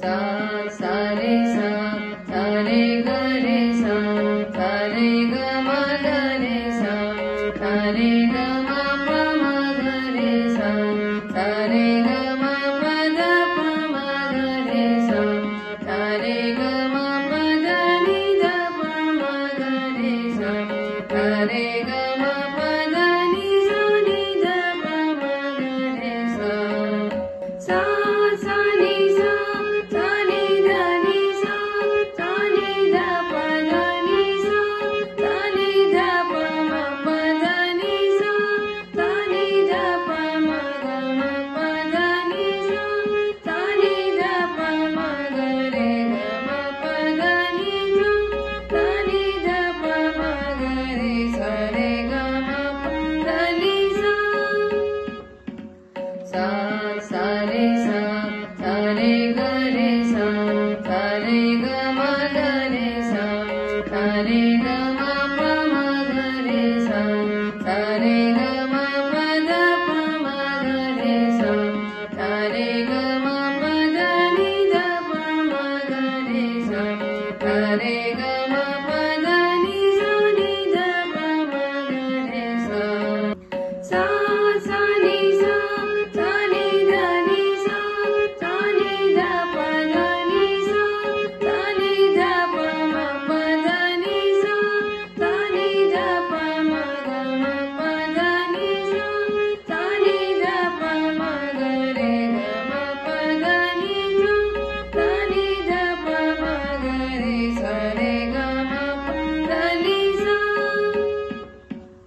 सा सा रे सा सा रे ग रे सा सा रे ग म ग रे सा सा रे ग म प म ग रे सा सा रे ग म प द प म ग रे सा सा रे ग म प ದ नि ದ ಪ ಮ ಗ ರೆ सा सा रे ग म ಪ ದ नि ಸ नि ದ ಪ ಮ ಗ ರೆ सा सा सा नि सा सा नि ದ नि सा सा नि ದ ಪ ದ नि सा सा नि ದ ಪ ಮ ಪ ದ नि सा सा ni ದ ಪ ಮ ಗ ಮ ಪ ದ ni सा सा ni ದ ಪ ಮ ಗ ರೆ ಗ ಮ ಪ ದ ni सा सा ni ದ ಪ ಮ ಗ ರೆ ಸ ರೆ ಗ ಮ ಪ ದ ni सा सा सा रे सा सा रे ಗ ರೆ सा सा ರೆ ಗ ಮ ಗ ರೆ सा सा ರೆ ಗ ಮ ಪ ಮ ಗ ರೆ सा सा ರೆ ಗ